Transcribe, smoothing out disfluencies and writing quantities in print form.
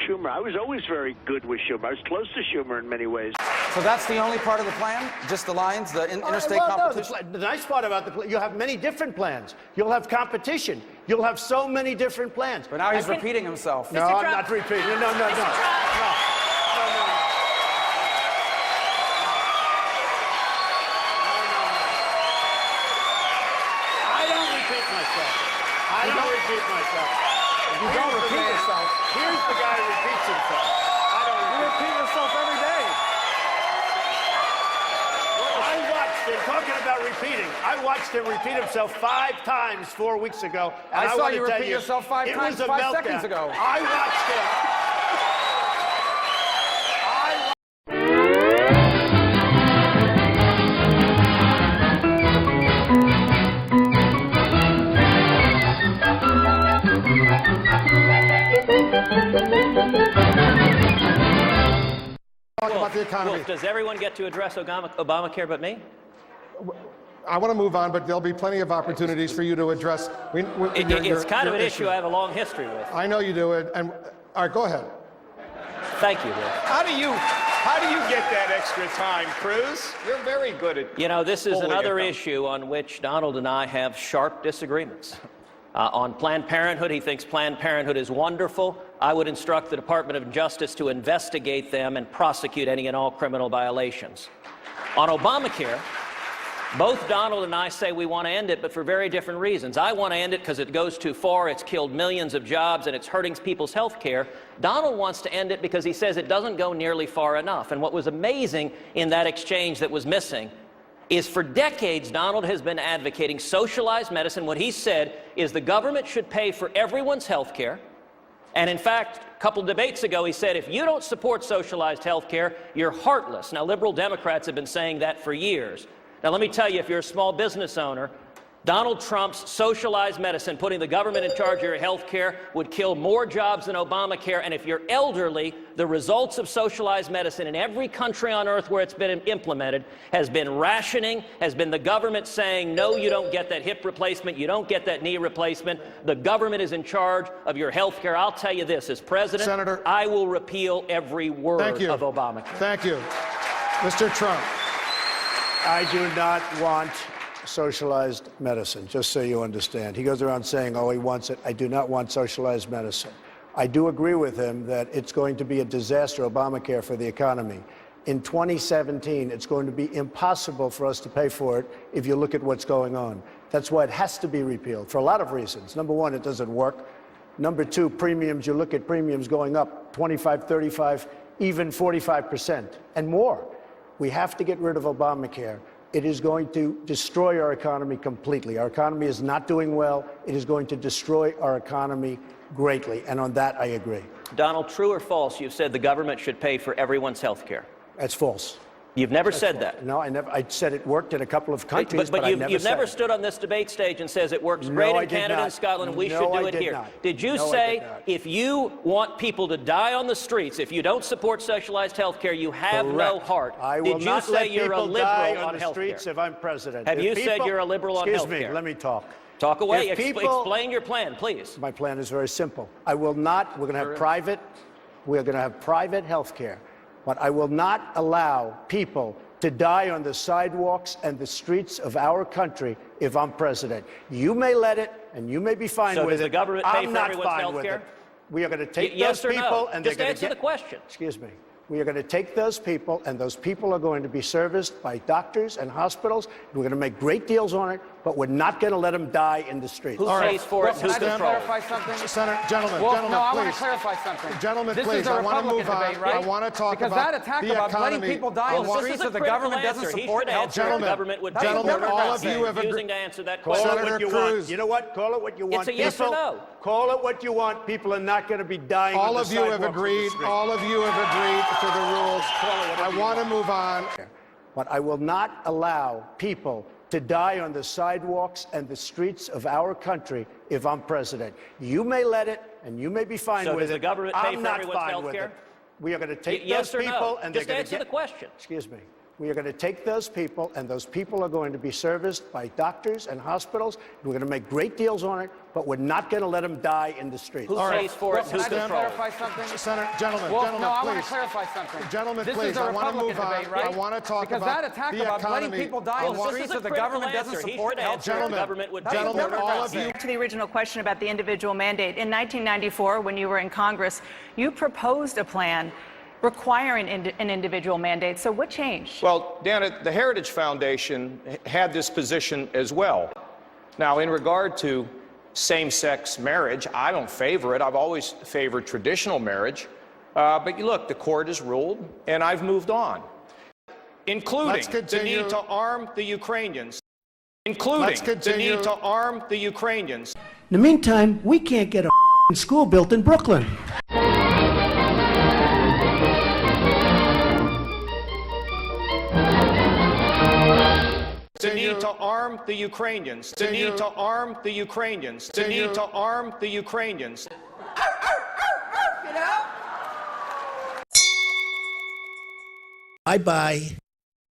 Schumer. I was always very good with Schumer. I was close to Schumer in many ways. So that's the only part of the plan? Just the lines, the interstate competition? No, the nice part about the plan, you'll have many different plans. You'll have competition. You'll have so many different plans. But now he's repeating himself. No, I'm not repeating. No. I don't repeat myself. You don't repeat yourself. Here's the guy who repeats himself. You repeat yourself every day. I watched him, talking about repeating, I watched him repeat himself 5 times 4 weeks ago. And I saw you repeat yourself 5 times 5 seconds ago. I watched him. About the economy. Wolf, does everyone get to address Obamacare but me? I want to move on, but there'll be plenty of opportunities for you to address. It's kind of an issue I have a long history with. I know you do it. And all right, go ahead. Thank you, Wolf. How do you get that extra time, Cruz? You're very good at. You know, this is another issue on which Donald and I have sharp disagreements. On Planned Parenthood, he thinks Planned Parenthood is wonderful. I would instruct the Department of Justice to investigate them and prosecute any and all criminal violations. On Obamacare, both Donald and I say we want to end it, but for very different reasons. I want to end it because it goes too far, it's killed millions of jobs, and it's hurting people's health care. Donald wants to end it because he says it doesn't go nearly far enough. And what was amazing in that exchange that was missing is for decades, Donald has been advocating socialized medicine. What he said is the government should pay for everyone's health care. And in fact, a couple debates ago, he said, if you don't support socialized health care, you're heartless. Now, liberal Democrats have been saying that for years. Now, let me tell you, if you're a small business owner, Donald Trump's socialized medicine, putting the government in charge of your health care, would kill more jobs than Obamacare. And if you're elderly, the results of socialized medicine in every country on earth where it's been implemented has been rationing, has been the government saying, no, you don't get that hip replacement, you don't get that knee replacement. The government is in charge of your health care. I'll tell you this, as president, Senator, I will repeal every word of Obamacare. Thank you. Mr. Trump. I do not want socialized medicine, just so you understand. He goes around saying, oh, he wants it. I do not want socialized medicine. I do agree with him that it's going to be a disaster, Obamacare, for the economy. In 2017, it's going to be impossible for us to pay for it if you look at what's going on. That's why it has to be repealed, for a lot of reasons. Number one, it doesn't work. Number two, premiums, you look at premiums going up 25, 35, even 45% and more. We have to get rid of Obamacare. It is going to destroy our economy completely. Our economy is not doing well. It is going to destroy our economy greatly. And on that, I agree. Donald, true or false, you've said the government should pay for everyone's health care? That's false. You've never said that? No, I never. I said it worked in a couple of countries, but you've never stood on this debate stage and says it works great in Canada and Scotland, and we should do it here. Did you say if you want people to die on the streets, if you don't support socialized health care, you have no heart? I will Did you not say let you're a people liberal die on on the health streets care? if I'm president. Have you said you're a liberal on health care? Excuse me, let me talk. Talk away. Explain your plan, please. My plan is very simple. I will not, we're going to have private health care, but I will not allow people to die on the sidewalks and the streets of our country if I'm president. You may let it, and you may be fine with it. So does the government pay for everyone's health care? We are going to take those people and they're going to answer the question. Excuse me. We are going to take those people, and those people are going to be serviced by doctors and hospitals. We're going to make great deals on it, but we're not going to let them die in the streets. Who pays for it? Can I just clarify something? Gentlemen, I please. want to clarify something. Gentlemen, this please, is a I want to move Republican debate, right? on. I want to talk because about that attack the about economy. letting people die on the streets if the government doesn't support health care. Gentlemen, all of you have refusing to answer that question. Call it what you want. You know what? Call it what you want. It's a yes or no. Call it what you want. People are not going to be dying all on of the you have sidewalks agreed. All of you have agreed to the rules. I want to move on. But I will not allow people to die on the sidewalks and the streets of our country if I'm president. You may let it, and you may be fine with it. So does the government pay for everyone's health care? We are going to take those people and just answer the question. Excuse me. We are going to take those people, and those people are going to be serviced by doctors and hospitals. We're going to make great deals on it, but we're not going to let them die in the streets. Who pays for it? Can Who I just controls? clarify something? Senator, gentlemen, Well, gentlemen, no, I please. want to clarify something. Gentlemen, this please, is a I want to Republican move on. debate, right? I want to talk because about that attack the about letting economy. people die in the This streets is a that the critical government doesn't answer. He support should answer. healthcare. The government would Gentlemen, pay for all it. of you. To the original question about the individual mandate, in 1994, when you were in Congress, you proposed a plan requiring an individual mandate. So what changed? Well, Dan, the Heritage Foundation had this position as well. Now, in regard to same-sex marriage, I don't favor it. I've always favored traditional marriage. But look, the court has ruled, and I've moved on, including the need to arm the Ukrainians, including the need to arm the Ukrainians. In the meantime, we can't get a school built in Brooklyn. The need to arm the Ukrainians. The need to arm the Ukrainians. The need to arm the Ukrainians. Bye-bye.